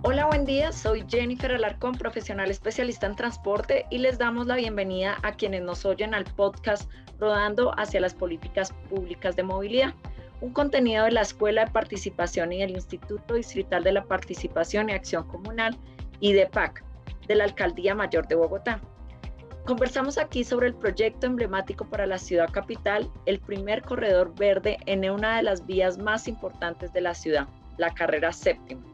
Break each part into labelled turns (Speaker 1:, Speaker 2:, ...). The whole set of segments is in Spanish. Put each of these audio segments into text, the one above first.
Speaker 1: Hola, buen día. Soy Jennifer Alarcón, profesional especialista en transporte y les damos la bienvenida a quienes nos oyen al podcast Rodando hacia las políticas públicas de movilidad, un contenido de la Escuela de Participación y del Instituto Distrital de la Participación y Acción Comunal, IDEPAC, de la Alcaldía Mayor de Bogotá. Conversamos aquí sobre el proyecto emblemático para la ciudad capital, el primer corredor verde en una de las vías más importantes de la ciudad, la carrera séptima.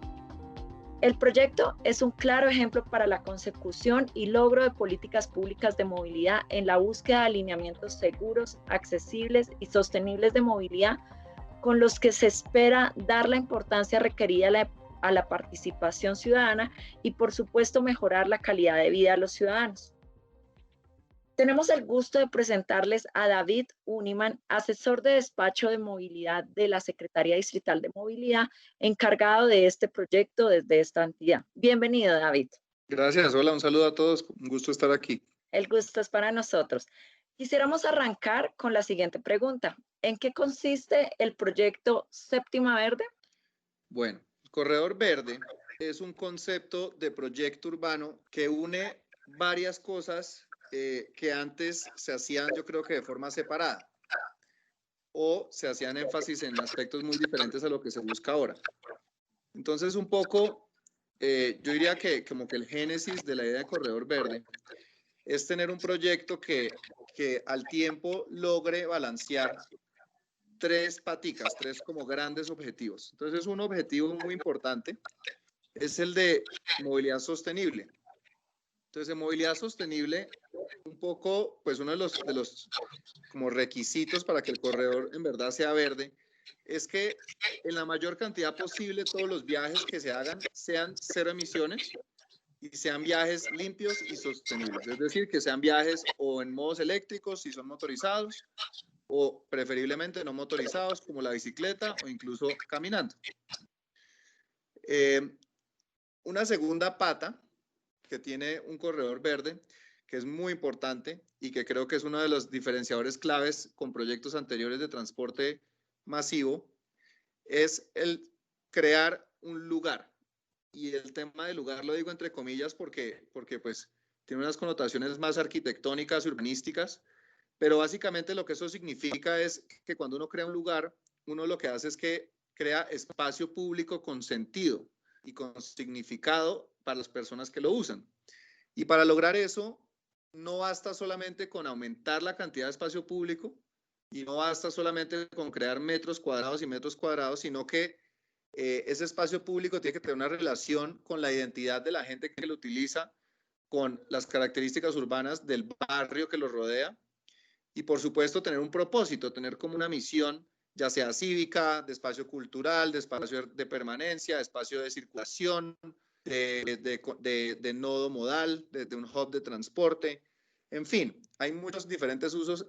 Speaker 1: El proyecto es un claro ejemplo para la consecución y logro de políticas públicas de movilidad en la búsqueda de alineamientos seguros, accesibles y sostenibles de movilidad con los que se espera dar la importancia requerida a la participación ciudadana y, por supuesto, mejorar la calidad de vida de los ciudadanos. Tenemos el gusto de presentarles a David Uniman, asesor de despacho de movilidad de la Secretaría Distrital de Movilidad, encargado de este proyecto desde esta entidad. Bienvenido, David.
Speaker 2: Gracias, hola, un saludo a todos, un gusto estar aquí.
Speaker 1: El gusto es para nosotros. Quisiéramos arrancar con la siguiente pregunta. ¿En qué consiste el proyecto Séptima Verde?
Speaker 2: Bueno, el Corredor Verde es un concepto de proyecto urbano que une varias cosas que antes se hacían, yo creo que de forma separada, o se hacían énfasis en aspectos muy diferentes a lo que se busca ahora. Entonces, un poco, yo diría que como que el génesis de la idea de Corredor Verde es tener un proyecto que al tiempo logre balancear tres paticas, tres como grandes objetivos. Entonces, un objetivo muy importante es el de movilidad sostenible. Entonces, en movilidad sostenible, un poco, pues uno de los como requisitos para que el corredor en verdad sea verde es que en la mayor cantidad posible todos los viajes que se hagan sean cero emisiones y sean viajes limpios y sostenibles. Es decir, que sean viajes o en modos eléctricos si son motorizados o preferiblemente no motorizados como la bicicleta o incluso caminando. Una segunda pata que tiene un corredor verde, que es muy importante y que creo que es uno de los diferenciadores claves con proyectos anteriores de transporte masivo, es el crear un lugar. Y el tema del lugar lo digo entre comillas porque pues tiene unas connotaciones más arquitectónicas y urbanísticas, pero básicamente lo que eso significa es que cuando uno crea un lugar, uno lo que hace es que crea espacio público con sentido y con significado para las personas que lo usan. Y para lograr eso, no basta solamente con aumentar la cantidad de espacio público y no basta solamente con crear metros cuadrados y metros cuadrados, sino que ese espacio público tiene que tener una relación con la identidad de la gente que lo utiliza, con las características urbanas del barrio que lo rodea y por supuesto tener un propósito, tener como una misión, ya sea cívica, de espacio cultural, de espacio de permanencia, de espacio de circulación, de nodo modal, de un hub de transporte. En fin, hay muchos diferentes usos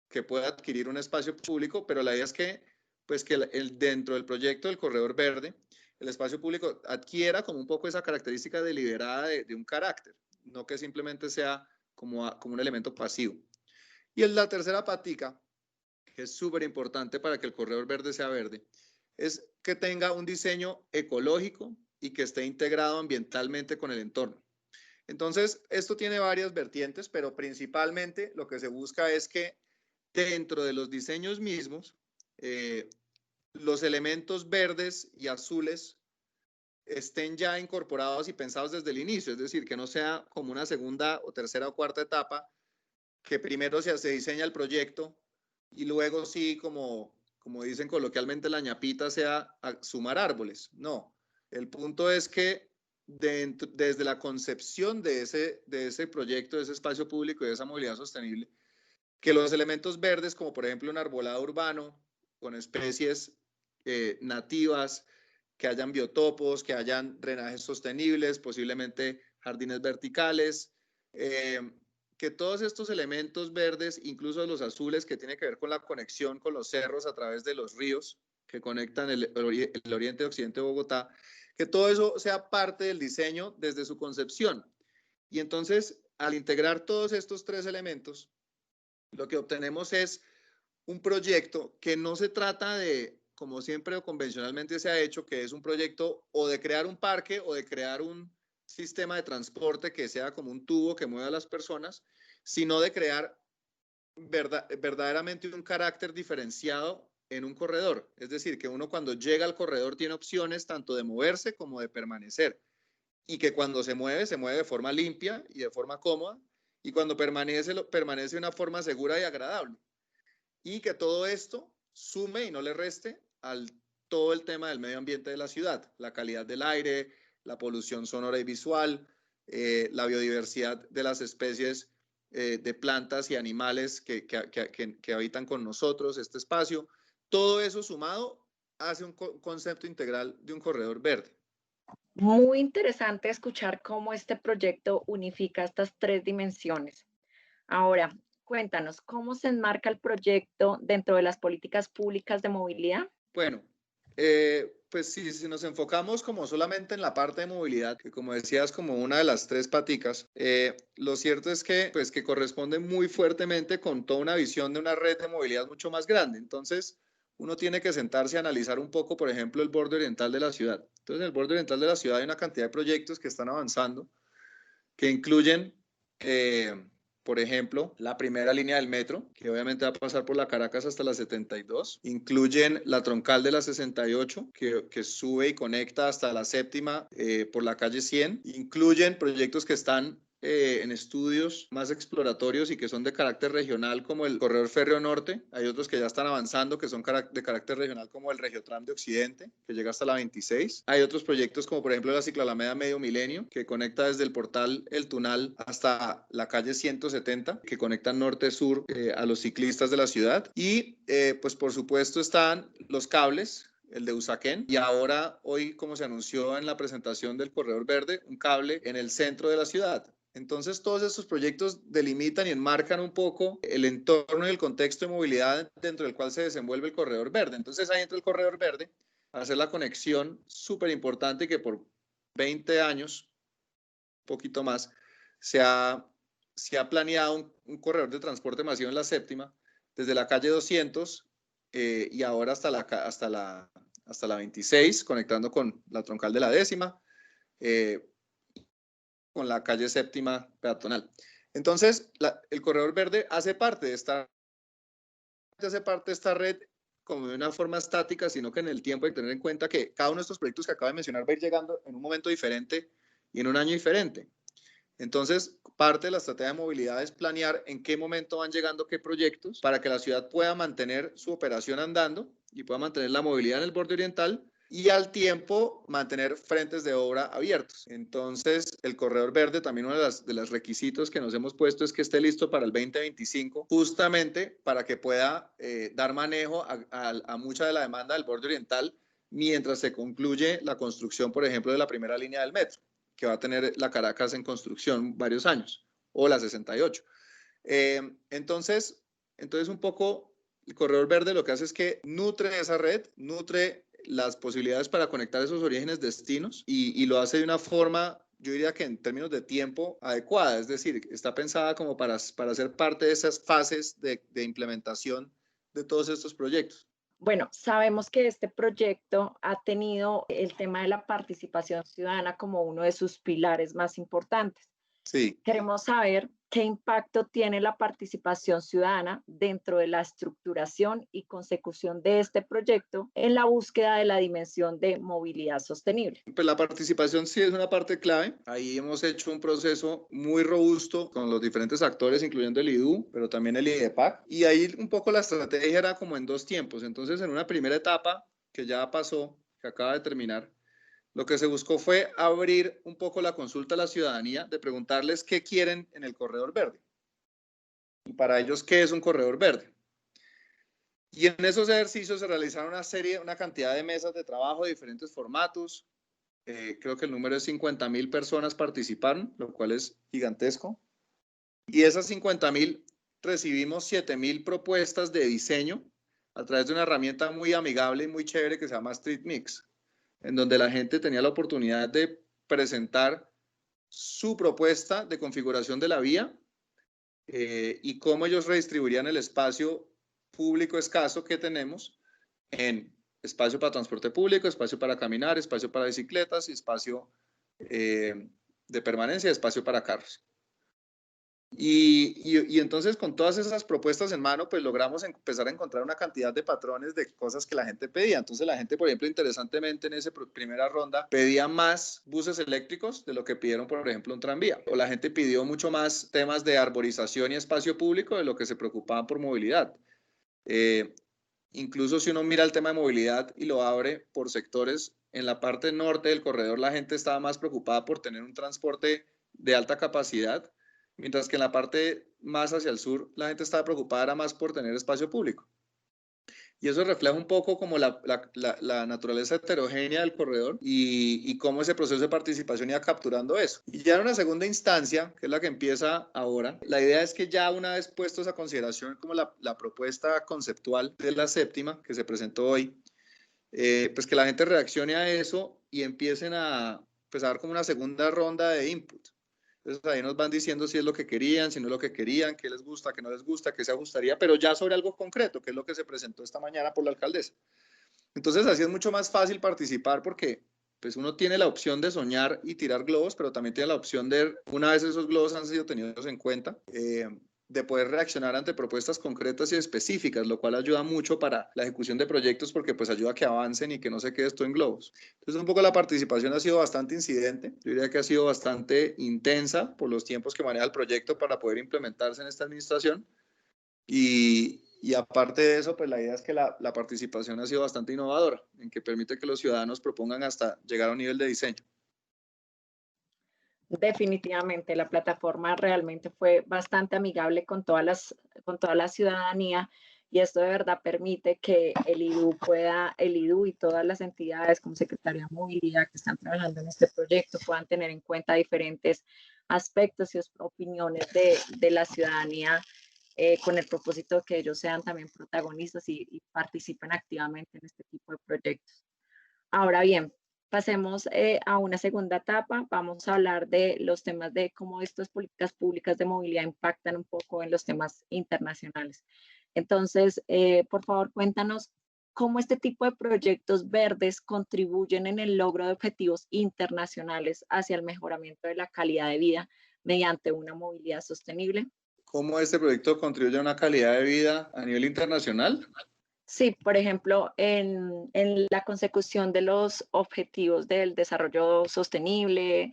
Speaker 2: que puede adquirir un espacio público, pero la idea es que, pues que dentro del proyecto del Corredor Verde, el espacio público adquiera como un poco esa característica deliberada de un carácter, no que simplemente sea como un elemento pasivo. Y en la tercera patica, que es súper importante para que el corredor verde sea verde, es que tenga un diseño ecológico y que esté integrado ambientalmente con el entorno. Entonces, esto tiene varias vertientes, pero principalmente lo que se busca es que dentro de los diseños mismos, los elementos verdes y azules estén ya incorporados y pensados desde el inicio, es decir, que no sea como una segunda o tercera o cuarta etapa, que primero se diseña el proyecto y luego sí, como dicen coloquialmente, la ñapita sea sumar árboles. No, el punto es que desde la concepción de ese proyecto, de ese espacio público y de esa movilidad sostenible, que los elementos verdes, como por ejemplo un arbolado urbano con especies nativas, que hayan biotopos, que hayan drenajes sostenibles, posiblemente jardines verticales, que todos estos elementos verdes, incluso los azules, que tiene que ver con la conexión con los cerros a través de los ríos que conectan el oriente y occidente de Bogotá, que todo eso sea parte del diseño desde su concepción. Y entonces, al integrar todos estos tres elementos, lo que obtenemos es un proyecto que no se trata de como siempre o convencionalmente se ha hecho, que es un proyecto o de crear un parque o de crear un sistema de transporte que sea como un tubo que mueva a las personas, sino de crear verdaderamente un carácter diferenciado en un corredor. Es decir, que uno cuando llega al corredor tiene opciones tanto de moverse como de permanecer. Y que cuando se mueve de forma limpia y de forma cómoda. Y cuando permanece de una forma segura y agradable. Y que todo esto sume y no le reste al todo el tema del medio ambiente de la ciudad. La calidad del aire, la polución sonora y visual, la biodiversidad de las especies de plantas y animales que habitan con nosotros este espacio. Todo eso sumado hace un concepto integral de un corredor verde.
Speaker 1: Muy interesante escuchar cómo este proyecto unifica estas tres dimensiones. Ahora, cuéntanos, ¿cómo se enmarca el proyecto dentro de las políticas públicas de movilidad?
Speaker 2: Bueno, pues si nos enfocamos como solamente en la parte de movilidad, que como decías, como una de las tres paticas, lo cierto es que, pues, que corresponde muy fuertemente con toda una visión de una red de movilidad mucho más grande. Entonces, uno tiene que sentarse a analizar un poco, por ejemplo, el borde oriental de la ciudad. Entonces, en el borde oriental de la ciudad hay una cantidad de proyectos que están avanzando, que incluyen, por ejemplo, la primera línea del metro, que obviamente va a pasar por la Caracas hasta la 72. Incluyen la troncal de la 68, que sube y conecta hasta la séptima por la calle 100. Incluyen proyectos que están en estudios más exploratorios y que son de carácter regional, como el Corredor Férreo Norte. Hay otros que ya están avanzando, que son de carácter regional, como el Regiotram de Occidente, que llega hasta la 26. Hay otros proyectos como por ejemplo la Cicloalameda Medio Milenio, que conecta desde el portal El Tunal hasta la calle 170, que conecta norte-sur a los ciclistas de la ciudad. Y pues por supuesto están los cables, el de Usaquén, y ahora hoy, como se anunció en la presentación del Corredor Verde, un cable en el centro de la ciudad. Entonces, todos estos proyectos delimitan y enmarcan un poco el entorno y el contexto de movilidad dentro del cual se desenvuelve el Corredor Verde. Entonces, ahí entra el Corredor Verde a hacer la conexión súper importante que por 20 años, un poquito más, se ha planeado un corredor de transporte masivo en la séptima, desde la calle 200 y ahora hasta la 26, conectando con la troncal de la décima, con la calle séptima peatonal. Entonces, el corredor verde hace parte de esta red como de una forma estática, sino que en el tiempo hay que tener en cuenta que cada uno de estos proyectos que acabo de mencionar va a ir llegando en un momento diferente y en un año diferente. Entonces, parte de la estrategia de movilidad es planear en qué momento van llegando qué proyectos para que la ciudad pueda mantener su operación andando y pueda mantener la movilidad en el borde oriental y al tiempo mantener frentes de obra abiertos. Entonces, el corredor verde, también uno de los requisitos que nos hemos puesto es que esté listo para el 2025, justamente para que pueda dar manejo a mucha de la demanda del borde oriental mientras se concluye la construcción, por ejemplo, de la primera línea del metro, que va a tener la Caracas en construcción varios años, o la 68. Entonces, un poco el corredor verde lo que hace es que nutre esa red, nutre las posibilidades para conectar esos orígenes destinos y lo hace de una forma, yo diría que en términos de tiempo, adecuada, es decir, está pensada como para ser parte de esas fases de implementación de todos estos proyectos.
Speaker 1: Bueno, sabemos que este proyecto ha tenido el tema de la participación ciudadana como uno de sus pilares más importantes.
Speaker 2: Sí.
Speaker 1: Queremos saber qué impacto tiene la participación ciudadana dentro de la estructuración y consecución de este proyecto en la búsqueda de la dimensión de movilidad sostenible.
Speaker 2: Pues la participación sí es una parte clave. Ahí hemos hecho un proceso muy robusto con los diferentes actores, incluyendo el IDU, pero también el IDEPAC. Y ahí un poco la estrategia era como en dos tiempos. Entonces, en una primera etapa que ya pasó, que acaba de terminar, lo que se buscó fue abrir un poco la consulta a la ciudadanía, de preguntarles qué quieren en el corredor verde. Y para ellos, ¿qué es un corredor verde? Y en esos ejercicios se realizaron una cantidad de mesas de trabajo de diferentes formatos. Creo que el número es 50.000 personas participaron, lo cual es gigantesco. Y esas 50.000 recibimos 7.000 propuestas de diseño a través de una herramienta muy amigable y muy chévere que se llama Street Mix, en donde la gente tenía la oportunidad de presentar su propuesta de configuración de la vía y cómo ellos redistribuirían el espacio público escaso que tenemos en espacio para transporte público, espacio para caminar, espacio para bicicletas y espacio de permanencia, espacio para carros. Y entonces con todas esas propuestas en mano, pues logramos empezar a encontrar una cantidad de patrones de cosas que la gente pedía. Entonces la gente, por ejemplo, interesantemente en esa primera ronda, pedía más buses eléctricos de lo que pidieron, por ejemplo, un tranvía. O la gente pidió mucho más temas de arborización y espacio público de lo que se preocupaban por movilidad. Incluso si uno mira el tema de movilidad y lo abre por sectores, en la parte norte del corredor la gente estaba más preocupada por tener un transporte de alta capacidad, mientras que en la parte más hacia el sur la gente estaba preocupada más por tener espacio público. Y eso refleja un poco como la naturaleza heterogénea del corredor y cómo ese proceso de participación iba capturando eso. Y ya en una segunda instancia, que es la que empieza ahora, la idea es que ya una vez puestos a consideración como la propuesta conceptual de la séptima que se presentó hoy, pues que la gente reaccione a eso y empiecen a dar como una segunda ronda de input. Entonces ahí nos van diciendo si es lo que querían, si no es lo que querían, qué les gusta, qué no les gusta, qué se ajustaría, pero ya sobre algo concreto, que es lo que se presentó esta mañana por la alcaldesa. Entonces así es mucho más fácil participar porque pues uno tiene la opción de soñar y tirar globos, pero también tiene la opción de, una vez esos globos han sido tenidos en cuenta, de poder reaccionar ante propuestas concretas y específicas, lo cual ayuda mucho para la ejecución de proyectos porque pues ayuda a que avancen y que no se quede esto en globos. Entonces un poco la participación ha sido bastante incidente, yo diría que ha sido bastante intensa por los tiempos que maneja el proyecto para poder implementarse en esta administración y aparte de eso, pues la idea es que la participación ha sido bastante innovadora, en que permite que los ciudadanos propongan hasta llegar a un nivel de diseño.
Speaker 1: Definitivamente, la plataforma realmente fue bastante amigable con toda la ciudadanía y esto de verdad permite que el IDU y todas las entidades como Secretaría de Movilidad que están trabajando en este proyecto puedan tener en cuenta diferentes aspectos y opiniones de la ciudadanía con el propósito de que ellos sean también protagonistas y participen activamente en este tipo de proyectos. Ahora bien, pasemos a una segunda etapa. Vamos a hablar de los temas de cómo estas políticas públicas de movilidad impactan un poco en los temas internacionales. Entonces, por favor, cuéntanos cómo este tipo de proyectos verdes contribuyen en el logro de objetivos internacionales hacia el mejoramiento de la calidad de vida mediante una movilidad sostenible.
Speaker 2: ¿Cómo este proyecto contribuye a una calidad de vida a nivel internacional?
Speaker 1: Sí, por ejemplo, en la consecución de los objetivos del desarrollo sostenible,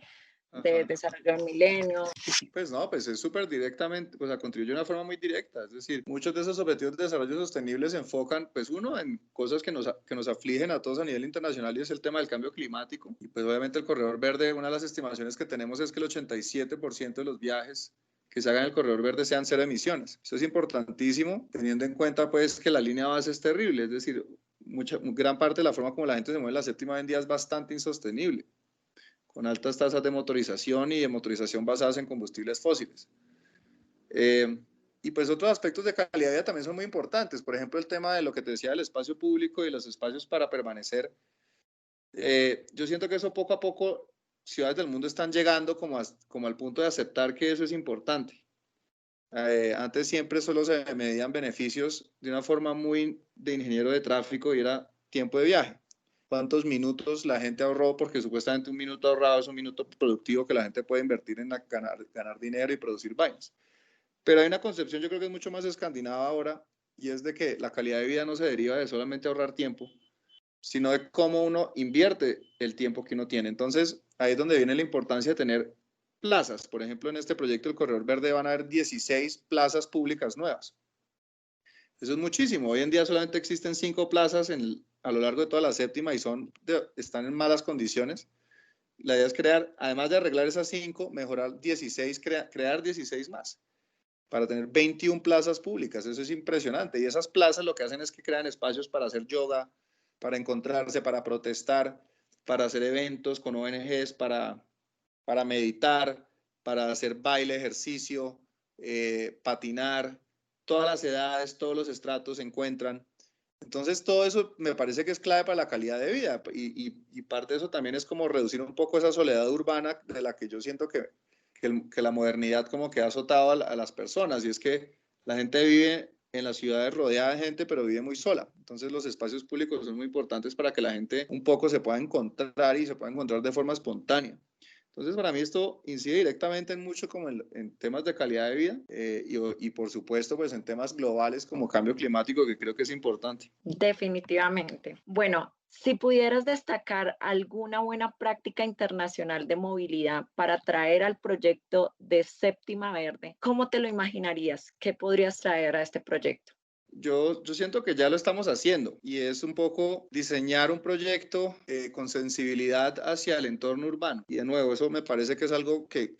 Speaker 1: del desarrollo del milenio.
Speaker 2: Pues no, pues es súper directamente, o sea, contribuye de una forma muy directa. Es decir, muchos de esos objetivos de desarrollo sostenible se enfocan, pues uno, en cosas que nos afligen a todos a nivel internacional y es el tema del cambio climático. Y pues obviamente el Corredor Verde, una de las estimaciones que tenemos es que el 87% de los viajes que se hagan en el Corredor Verde sean cero emisiones. Eso es importantísimo, teniendo en cuenta pues que la línea base es terrible, es decir, gran parte de la forma como la gente se mueve en la séptima hoy en día es bastante insostenible, con altas tasas de motorización y de motorización basadas en combustibles fósiles. Y pues otros aspectos de calidad de vida también son muy importantes, por ejemplo el tema de lo que te decía del espacio público y los espacios para permanecer. Yo siento que eso poco a poco ciudades del mundo están llegando como al punto de aceptar que eso es importante. Antes siempre solo se medían beneficios de una forma muy de ingeniero de tráfico y era tiempo de viaje. ¿Cuántos minutos la gente ahorró? Porque supuestamente un minuto ahorrado es un minuto productivo que la gente puede invertir en ganar dinero y producir vainas. Pero hay una concepción, yo creo que es mucho más escandinava ahora, y es de que la calidad de vida no se deriva de solamente ahorrar tiempo, sino de cómo uno invierte el tiempo que uno tiene. Entonces, ahí es donde viene la importancia de tener plazas. Por ejemplo, en este proyecto del Corredor Verde van a haber 16 plazas públicas nuevas. Eso es muchísimo. Hoy en día solamente existen 5 plazas a lo largo de toda la séptima y están en malas condiciones. La idea es crear, además de arreglar esas 5, mejorar 16, crear 16 más para tener 21 plazas públicas. Eso es impresionante. Y esas plazas lo que hacen es que crean espacios para hacer yoga, para encontrarse, para protestar, para hacer eventos con ONGs, para meditar, para hacer baile, ejercicio, patinar. Todas las edades, todos los estratos se encuentran. Entonces, todo eso me parece que es clave para la calidad de vida y parte de eso también es como reducir un poco esa soledad urbana de la que yo siento que la modernidad como que ha azotado a las personas, y es que la gente vive en las ciudades rodeada de gente, pero vive muy sola. Entonces los espacios públicos son muy importantes para que la gente un poco se pueda encontrar y se pueda encontrar de forma espontánea. Entonces, para mí esto incide directamente en mucho como en temas de calidad de vida y por supuesto, pues en temas globales como cambio climático, que creo que es importante.
Speaker 1: Definitivamente. Bueno, si pudieras destacar alguna buena práctica internacional de movilidad para traer al proyecto de Séptima Verde, ¿cómo te lo imaginarías? ¿Qué podrías traer a este proyecto?
Speaker 2: Yo siento que ya lo estamos haciendo y es un poco diseñar un proyecto con sensibilidad hacia el entorno urbano. Y de nuevo, eso me parece que es algo que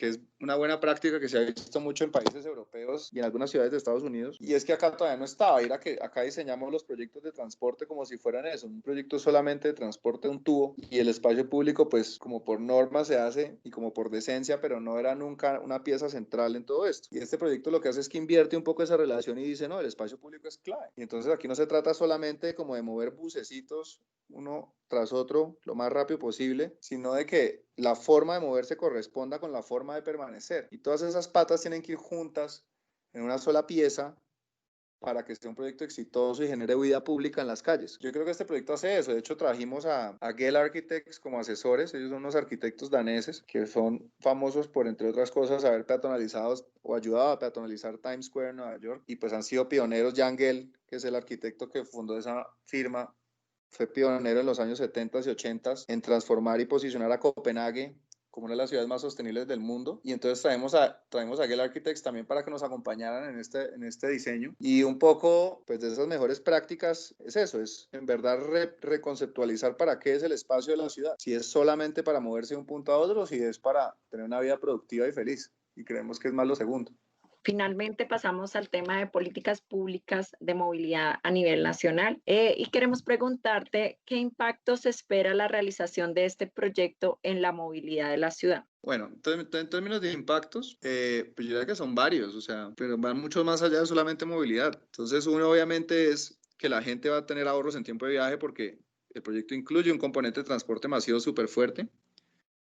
Speaker 2: es una buena práctica que se ha visto mucho en países europeos y en algunas ciudades de Estados Unidos. Y es que acá todavía no estaba. Era que acá diseñamos los proyectos de transporte como si fueran eso, un proyecto solamente de transporte de un tubo y el espacio público, pues como por norma se hace y como por decencia, pero no era nunca una pieza central en todo esto. Y este proyecto lo que hace es que invierte un poco esa relación y dice, no, el espacio público es clave. Y entonces aquí no se trata solamente como de mover bucecitos uno tras otro lo más rápido posible, sino de que la forma de moverse corresponda con la forma de permanecer. Y todas esas patas tienen que ir juntas en una sola pieza para que sea un proyecto exitoso y genere vida pública en las calles. Yo creo que este proyecto hace eso. De hecho, trajimos a Gale Architects como asesores. Ellos son unos arquitectos daneses que son famosos por, entre otras cosas, haber peatonalizado o ayudado a peatonalizar Times Square en Nueva York. Y pues han sido pioneros. Jan Gale, que es el arquitecto que fundó esa firma, fue pionero en los años 70 y 80 en transformar y posicionar a Copenhague como una de las ciudades más sostenibles del mundo. Y entonces traemos a Gale Architects también para que nos acompañaran en este diseño. Y un poco, pues de esas mejores prácticas es eso, es en verdad reconceptualizar para qué es el espacio de la ciudad. Si es solamente para moverse de un punto a otro, o si es para tener una vida productiva y feliz. Y creemos que es más lo segundo.
Speaker 1: Finalmente pasamos al tema de políticas públicas de movilidad a nivel nacional y queremos preguntarte qué impactos espera la realización de este proyecto en la movilidad de la ciudad.
Speaker 2: Bueno, en términos de impactos, pues yo diría que son varios, o sea, pero van mucho más allá de solamente movilidad. Entonces, uno obviamente es que la gente va a tener ahorros en tiempo de viaje porque el proyecto incluye un componente de transporte masivo súper fuerte,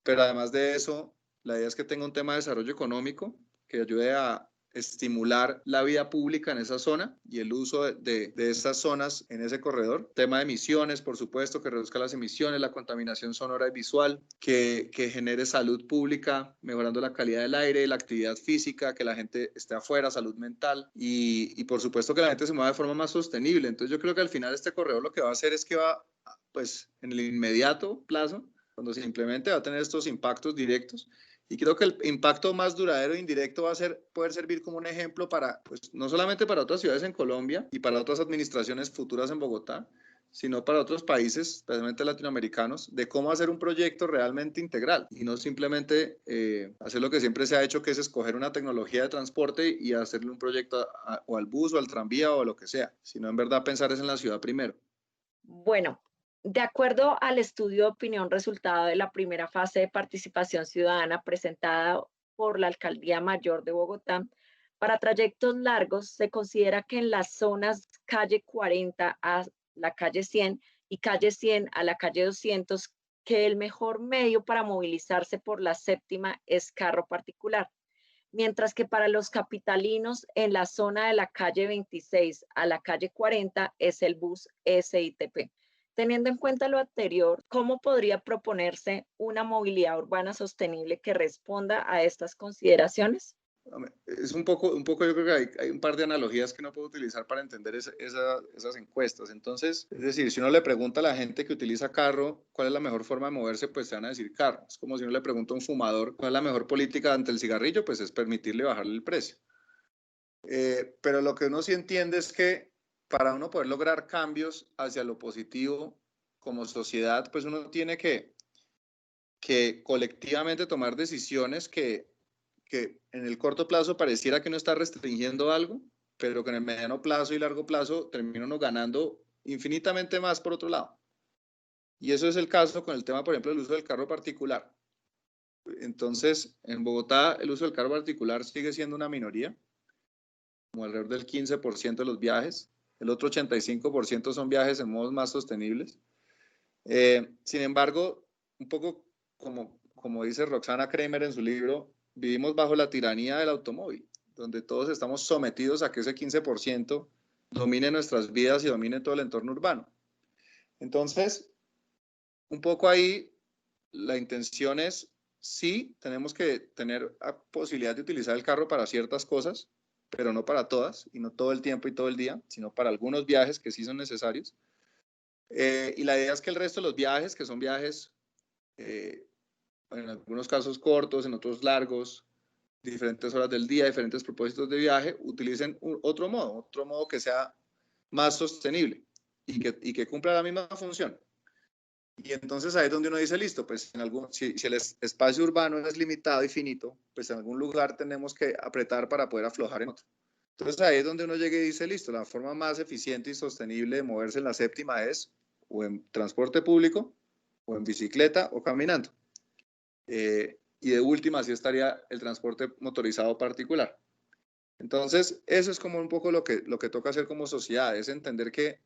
Speaker 2: pero además de eso, la idea es que tenga un tema de desarrollo económico que ayude a estimular la vida pública en esa zona y el uso de esas zonas en ese corredor. Tema de emisiones, por supuesto, que reduzca las emisiones, la contaminación sonora y visual, que genere salud pública, mejorando la calidad del aire, la actividad física, que la gente esté afuera, salud mental y por supuesto que la gente se mueva de forma más sostenible. Entonces yo creo que al final este corredor lo que va a hacer es que va, pues en el inmediato plazo, cuando se implemente, va a tener estos impactos directos. Y creo que el impacto más duradero e indirecto va a ser poder servir como un ejemplo para, pues, no solamente para otras ciudades en Colombia y para otras administraciones futuras en Bogotá, sino para otros países, especialmente latinoamericanos, de cómo hacer un proyecto realmente integral y no simplemente hacer lo que siempre se ha hecho, que es escoger una tecnología de transporte y hacerle un proyecto o al bus o al tranvía o a lo que sea, sino en verdad pensar es en la ciudad primero.
Speaker 1: Bueno, de acuerdo al estudio de opinión resultado de la primera fase de participación ciudadana presentada por la Alcaldía Mayor de Bogotá, para trayectos largos se considera que en las zonas calle 40 a la calle 100 y calle 100 a la calle 200, que el mejor medio para movilizarse por la séptima es carro particular, mientras que para los capitalinos en la zona de la calle 26 a la calle 40 es el bus SITP. Teniendo en cuenta lo anterior, ¿cómo podría proponerse una movilidad urbana sostenible que responda a estas consideraciones?
Speaker 2: Es un poco yo creo que hay un par de analogías que uno puede utilizar para entender esas encuestas. Entonces, es decir, si uno le pregunta a la gente que utiliza carro cuál es la mejor forma de moverse, pues te van a decir carro. Es como si uno le pregunta a un fumador cuál es la mejor política ante el cigarrillo, pues es permitirle bajarle el precio. Pero lo que uno sí entiende es que para uno poder lograr cambios hacia lo positivo como sociedad, pues uno tiene que colectivamente tomar decisiones que en el corto plazo pareciera que uno está restringiendo algo, pero que en el mediano plazo y largo plazo termina uno ganando infinitamente más por otro lado. Y eso es el caso con el tema, por ejemplo, del uso del carro particular. Entonces, en Bogotá el uso del carro particular sigue siendo una minoría, como alrededor del 15% de los viajes. El otro 85% son viajes en modos más sostenibles. Sin embargo, un poco como dice Roxana Kramer en su libro, vivimos bajo la tiranía del automóvil. donde todos estamos sometidos a que ese 15% domine nuestras vidas y domine todo el entorno urbano. Entonces, un poco ahí la intención es, sí, tenemos que tener la posibilidad de utilizar el carro para ciertas cosas, pero no para todas, y no todo el tiempo y todo el día, sino para algunos viajes que sí son necesarios. Y la idea es que el resto de los viajes, que son viajes en algunos casos cortos, en otros largos, diferentes horas del día, diferentes propósitos de viaje, utilicen otro modo que sea más sostenible y que cumpla la misma función. Y entonces ahí es donde uno dice, listo, pues si el espacio urbano es limitado y finito, pues en algún lugar tenemos que apretar para poder aflojar en otro. Entonces ahí es donde uno llega y dice, listo, la forma más eficiente y sostenible de moverse en la séptima es o en transporte público, o en bicicleta, o caminando. Y de última, sí estaría el transporte motorizado particular. Entonces, eso es como un poco lo que toca hacer como sociedad, es entender que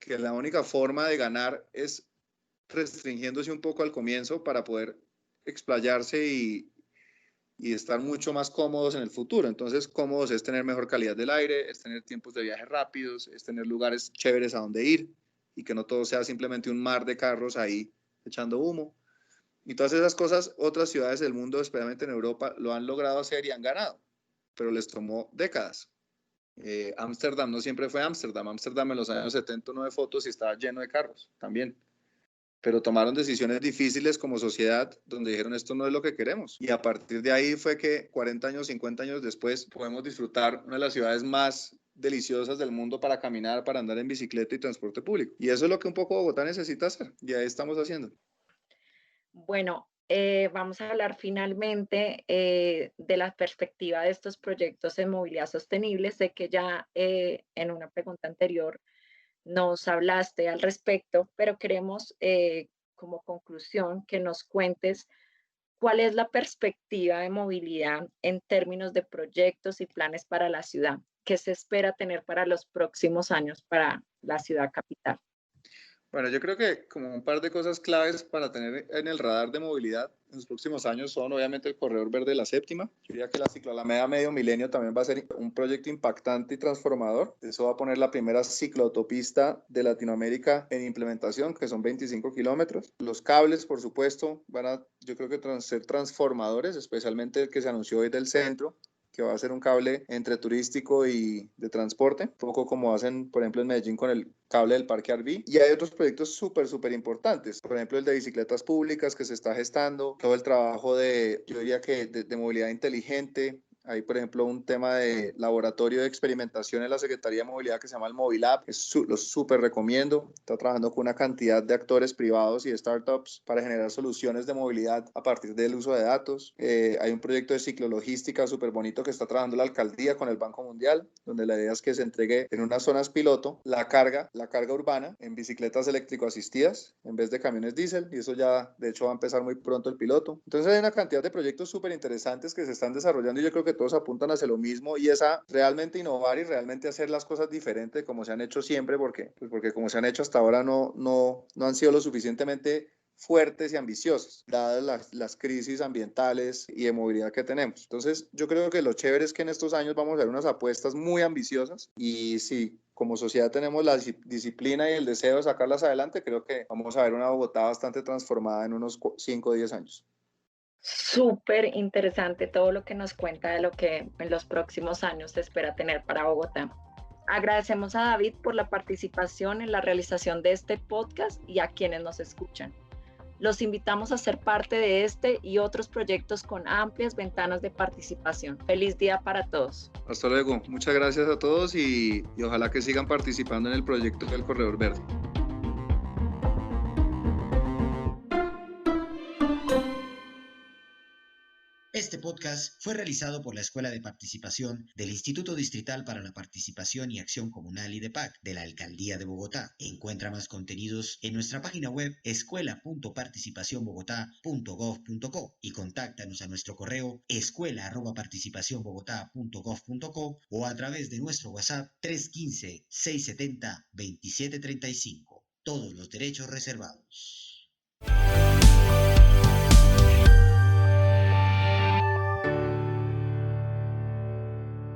Speaker 2: la única forma de ganar es restringiéndose un poco al comienzo para poder explayarse y estar mucho más cómodos en el futuro. Entonces, cómodos es tener mejor calidad del aire, es tener tiempos de viaje rápidos, es tener lugares chéveres a donde ir y que no todo sea simplemente un mar de carros ahí echando humo. Y todas esas cosas, otras ciudades del mundo, especialmente en Europa, lo han logrado hacer y han ganado, pero les tomó décadas. Ámsterdam no siempre fue Ámsterdam. Ámsterdam en los años 70 uno ve fotos y estaba lleno de carros también. Pero tomaron decisiones difíciles como sociedad donde dijeron esto no es lo que queremos. Y a partir de ahí fue que 40 años, 50 años después podemos disfrutar una de las ciudades más deliciosas del mundo para caminar, para andar en bicicleta y transporte público. Y eso es lo que un poco Bogotá necesita hacer. Y ahí estamos haciendo.
Speaker 1: Bueno, vamos a hablar finalmente de la perspectiva de estos proyectos en movilidad sostenible. Sé que ya en una pregunta anterior nos hablaste al respecto, pero queremos como conclusión que nos cuentes cuál es la perspectiva de movilidad en términos de proyectos y planes para la ciudad. ¿Qué se espera tener para los próximos años para la ciudad capital?
Speaker 2: Bueno, yo creo que como un par de cosas claves para tener en el radar de movilidad en los próximos años son obviamente el corredor verde de la séptima. Yo diría que la cicloalameda medio milenio también va a ser un proyecto impactante y transformador. Eso va a poner la primera cicloautopista de Latinoamérica en implementación, que son 25 kilómetros. Los cables, por supuesto, van a, yo creo que ser transformadores, especialmente el que se anunció hoy del centro, que va a ser un cable entre turístico y de transporte, un poco como hacen, por ejemplo, en Medellín con el cable del Parque Arví. Y hay otros proyectos súper importantes, por ejemplo, el de bicicletas públicas que se está gestando, todo el trabajo yo diría que de movilidad inteligente. Hay, por ejemplo, un tema de laboratorio de experimentación en la Secretaría de Movilidad que se llama el Movilab, lo súper recomiendo. Está trabajando con una cantidad de actores privados y de startups para generar soluciones de movilidad a partir del uso de datos. Hay un proyecto de ciclologística súper bonito que está trabajando la alcaldía con el Banco Mundial, donde la idea es que se entregue en unas zonas piloto la carga urbana en bicicletas eléctrico asistidas en vez de camiones diésel, y eso ya de hecho va a empezar muy pronto el piloto. Entonces hay una cantidad de proyectos súper interesantes que se están desarrollando y yo creo que todos apuntan hacia lo mismo, y es a realmente innovar y realmente hacer las cosas diferentes como se han hecho siempre, porque como se han hecho hasta ahora no han sido lo suficientemente fuertes y ambiciosas, dadas las crisis ambientales y de movilidad que tenemos. Entonces, yo creo que lo chévere es que en estos años vamos a ver unas apuestas muy ambiciosas, y si como sociedad tenemos la disciplina y el deseo de sacarlas adelante, creo que vamos a ver una Bogotá bastante transformada en unos 5 o 10 años.
Speaker 1: Súper interesante todo lo que nos cuenta de lo que en los próximos años se espera tener para Bogotá. Agradecemos a David por la participación en la realización de este podcast y a quienes nos escuchan. Los invitamos a ser parte de este y otros proyectos con amplias ventanas de participación. Feliz día para todos.
Speaker 2: Hasta luego. Muchas gracias a todos y ojalá que sigan participando en el proyecto del Corredor Verde.
Speaker 3: Este podcast fue realizado por la Escuela de Participación del Instituto Distrital para la Participación y Acción Comunal IDEPAC de la Alcaldía de Bogotá. Encuentra más contenidos en nuestra página web escuela.participacionbogotá.gov.co y contáctanos a nuestro correo escuela@participacionbogotá.gov.co o a través de nuestro WhatsApp 315-670-2735. Todos los derechos reservados.